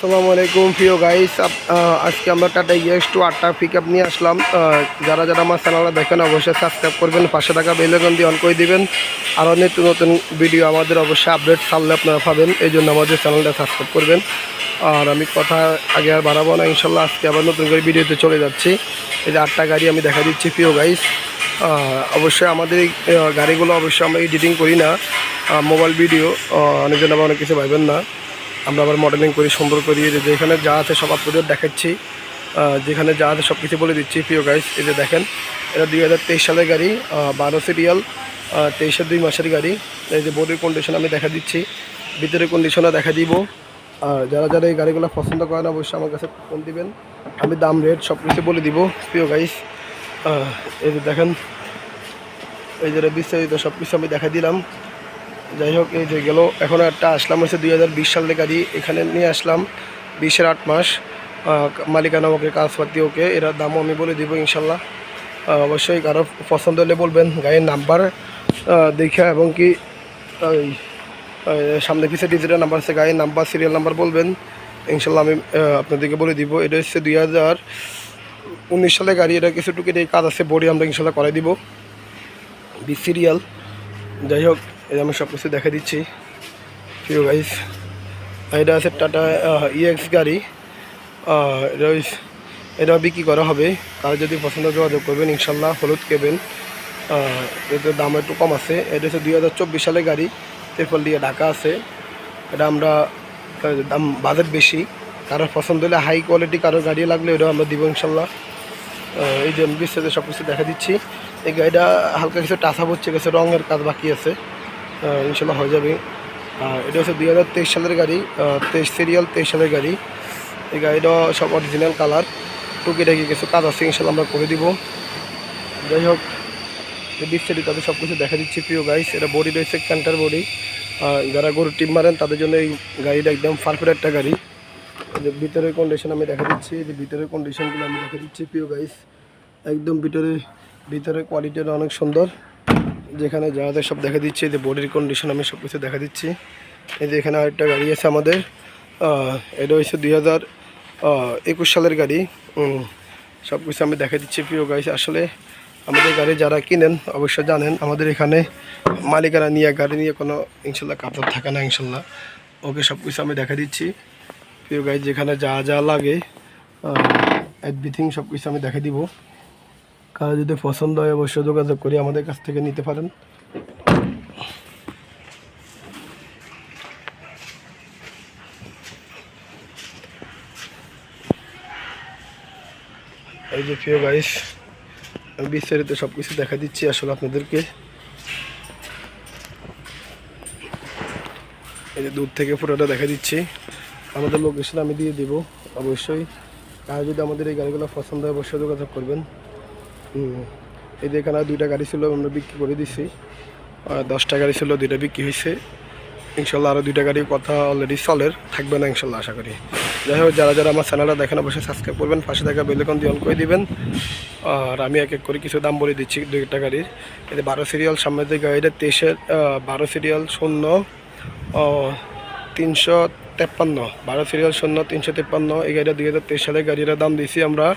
আসসালামু আলাইকুম প্রিয় গাইস, আজকে আমরা টাটা EX2 8টা পিকআপ নিয়ে আসলাম। যারা যারা আমার চ্যানেলটা দেখেন অবশ্যই সাবস্ক্রাইব করবেন, পাশে থাকা বেল আইকন দিয়ে অন করে দিবেন। আরও নিত্য নতুন ভিডিও আমাদের অবশ্যই আপডেট ছাড়লে আপনারা পাবেন, এই জন্য আমাদের চ্যানেলটা সাবস্ক্রাইব করবেন। আর আমি কথা আগে আর বাড়াবো না, ইনশাল্লাহ আজকে আবার নতুন করে ভিডিওতে চলে যাচ্ছি। এই যে 8টা গাড়ি আমি দেখা দিচ্ছি প্রিয় গাইস। অবশ্যই আমাদের এই গাড়িগুলো অবশ্যই আমরা এডিটিং করি না, মোবাইল ভিডিও, অনেক জন আবার অনেক কিছু ভাববেন না। আমরা আবার মডেলিং করি, সুন্দর করি। যেখানে যা আছে সব আপনাদের দেখাচ্ছি, যেখানে যা আছে সব কিছু বলে দিচ্ছি প্রিয় গাইস। এই যে দেখেন, এটা 2023 সালের গাড়ি, 12 সিরিয়াল, 23-এর 2 মাসের গাড়ি। এই যে বডির কন্ডিশন আমি দেখা দিচ্ছি, ভিতরের কন্ডিশনও দেখা দিব। আর যারা যারা এই গাড়িগুলো পছন্দ করেন অবশ্যই আমার কাছে ফোন দিবেন, আমি দাম রেট সব কিছু বলে দিব প্রিয় গাইস। এই যে দেখেন, এই যে বিস্তারিত সব কিছু আমি দেখা দিলাম। যাই হোক, এই যে গেল, এখন একটা আসলাম হচ্ছে 2020 সালের গাড়ি, এখানে নিয়ে আসলাম 20-এর 8 মাস। মালিকানা ওকে, কাজপাতি ওকে, এর দামও আমি বলে দিব ইনশাল্লাহ। অবশ্যই কারো পছন্দ হলে বলবেন, গাড়ির নাম্বার দেখা এবং কি সামনে পিছিয়ে ডিজিটাল নাম্বার আছে, গাড়ির নাম্বার সিরিয়াল নাম্বার বলবেন, ইনশাল্লাহ আমি আপনাদেরকে বলে দিব। এটা হচ্ছে 2019 সালের গাড়ি, এটা কিছু টুকি কাজ আছে, বডি আমরা ইনশাল্লাহ করে দিব 20 সিরিয়াল। যাই হোক, এই আমি সব কিছু দেখা দিচ্ছি প্রিয় গাইস। এটা আছে টাটা EX গাড়ি, এটা বিক্রি করা হবে। কার যদি পছন্দ যোগাযোগ করবেন ইনশাল্লাহ, হলুদ কেবেন, এটার দাম একটু কম আছে। এটা হচ্ছে 2024 সালের গাড়ি, তেরপল দিয়ে ঢাকা আছে। এটা আমরা দাম বাজেট বেশি, কারোর পছন্দ হলে হাই কোয়ালিটি কারোর গাড়ি লাগলে এটা আমরা দিব ইনশাল্লাহ। এই যে বিস্তারিত সব কিছু দেখা দিচ্ছি। এই গাড়িটা হালকা কিছু টাচআপ হচ্ছে, কিছু রঙের কাজ বাকি আছে, ইনশাল্লাহ হয়ে যাবে। এটা হচ্ছে 2023 সালের গাড়ি, 23 সিরিয়াল, 23 সালের গাড়ি। এই গাড়িটা সব অরিজিনাল কালার, টুকিটাকি কিছু কাজ আছে, ইনশাল্লাহ আমরা করে দিব। যাই হোক, বিস্তারিত তাদের সব কিছু দেখা দিচ্ছি প্রিয় গাইস। এটা বডি রয়েছে ক্যান্টার বডি, যারা গরুর টিম মারেন তাদের জন্য এই গাড়িটা একদম পারফেক্ট একটা গাড়ি। যে ভিতরের কন্ডিশন আমি দেখা দিচ্ছি, যে ভিতরের কন্ডিশনগুলো আমি দেখা দিচ্ছি প্রিয় গাইস। একদম ভিতরের কোয়ালিটিটা অনেক সুন্দর, যেখানে যাদের সব দেখা দিচ্ছে। যে বডির কন্ডিশন আমি সব কিছু দেখা দিচ্ছি। এই যে এখানে আরেকটা গাড়ি আছে আমাদের, এটা হচ্ছে 2021 সালের গাড়ি। সব কিছু আমি দেখা দিচ্ছি প্রিয় গাইস। আসলে আমাদের গাড়ি যারা কিনেন অবশ্যই জানেন, আমাদের এখানে মালিকানা নিয়ে গাড়ি নিয়ে কোনো ইনশাল্লাহ কাপড় থাকে না ইনশাল্লাহ। ওকে সব কিছু আমি দেখা দিচ্ছি প্রিয় গাইস, যেখানে যা যা লাগে এভরিথিং সব কিছু আমি দেখা দিব। কারো যদি পছন্দ হয় অবশ্যই যোগাযোগ করি, আমাদের কাছ থেকে নিতে পারেন। এই যে প্রিয় গাইস, আমি বিস্তারিত সব কিছু দেখা দিচ্ছি আসলে আপনাদেরকে। এই যে দূর থেকে পুরোটা দেখা দিচ্ছি, আমাদের লোকেশন আমি দিয়ে দিব অবশ্যই। আর যদি আমাদের এই গাড়িগুলো পছন্দ হয় অবশ্যই যোগাযোগ করবেন। এই যে এখানে 2টা গাড়ি ছিল, আমরা বিক্রি করে দিচ্ছি। 10টা গাড়ি ছিল, 2টা বিক্রি হয়েছে ইনশাল্লাহ। আরও 2টা গাড়ির কথা অলরেডি চলের, থাকবে না ইনশাল্লাহ আশা করি। যাই হোক, যারা যারা আমার চ্যানেলটা দেখেন অবশ্যই সাবস্ক্রাইব করবেন, পাশে থাকা বেল আইকন দিয়ে অন করে দিবেন। আর আমি এক এক করে কিছু দাম বলে দিচ্ছি 2টা গাড়ির। এতে 12 সিরিয়াল সামনের দিকে গাড়িটা 23-এর 12 সিরিয়াল 0-353, 12 সিরিয়াল 0-353। এই গাড়িটা 2023 সালের গাড়ির দাম দিচ্ছি আমরা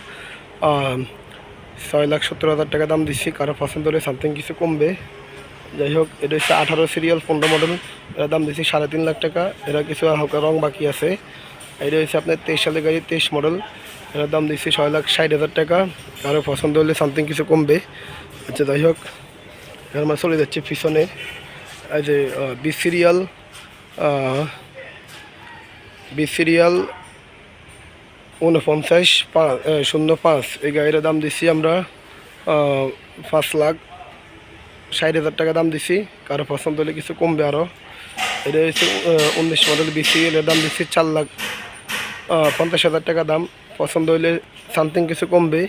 6,70,000 টাকা দাম দিচ্ছি। কারো পছন্দ হলে সামথিং কিছু কমবে। যাই হোক, এটা হচ্ছে 18 সিরিয়াল 15 মডেল, এর দাম দিচ্ছি 3.5 লাখ টাকা। এরা কিছু হালকা রং বাকি আছে। এটা হচ্ছে আপনার 23 সালের গাড়ি, 23 মডেল, এর দাম দিচ্ছি 6,60,000 টাকা। কারো পছন্দ হলে সামথিং কিছু কমবে। আচ্ছা, যাই হোক, আমরা চলে যাচ্ছি পিছনে। এই যে 20 সিরিয়াল 49-05, এই গাড়ির দাম দিচ্ছি আমরা 5,60,000 টাকা দাম দিচ্ছি। কারো পছন্দ হলে কিছু কমবে আরও। এটা হচ্ছে 19 মডেল 20 সিরিয়ালের দাম দিচ্ছি 4,50,000 টাকা দাম। পছন্দ হলে সামথিং কিছু কমবে।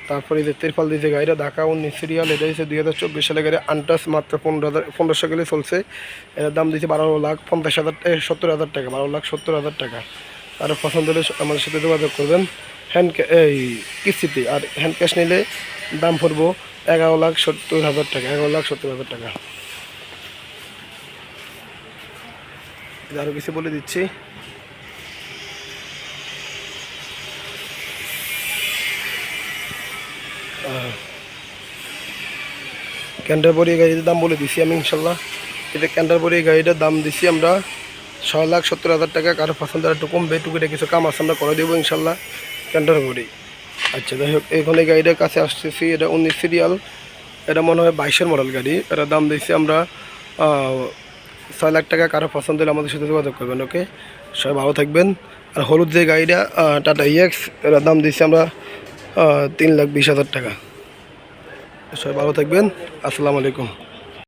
তারপরে যে তিরপাল দিয়েছে গাড়িটা ঢাকা 19 সিরিয়াল, এটা হচ্ছে 2024 সালের গাড়ি, আনটাস, মাত্র 1500 কিলো চলছে। এর দাম দিয়েছে 12,50,000 টাকা, 12,70,000 টাকা। আর পছন্দ হলে আমাদের সাথে যোগাযোগ করবেন এই কিস্তিতে। আর হ্যান্ড ক্যাশ নিলে দাম পড়বো 11,70,000 টাকা, 11,70,000 টাকা। আরও কিছু বলে দিচ্ছি, ক্যান্টারবরি এই গাড়িটার দাম বলে দিছি আমি ইনশাল্লাহ। এটা ক্যান্টারবরি এই গাড়িটার দাম দিছি আমরা 6,70,000 টাকা। কারো পছন্দ একটু কমবে, টুকিটা কিছু কাম আছে আমরা করে দেবো ইনশাল্লাহ ক্যান্টারবরি। আচ্ছা যাই হোক, এখন এই গাড়িটার কাছে আসতেছি। এটা 19 সিরিয়াল, এটা মনে হয় 22-এর মডেল গাড়ি। এটার দাম দিচ্ছি আমরা 6 লাখ টাকা। কারো পছন্দ হলে আমাদের সাথে যোগাযোগ করবেন। ওকে, সবাই ভালো থাকবেন। আর হলুদ যে গাড়িটা টাটা ইএক্স, এটার দাম দিচ্ছি আমরা 3,20,000 টাকা। সবাই ভালো থাকবেন। আসসালামু আলাইকুম।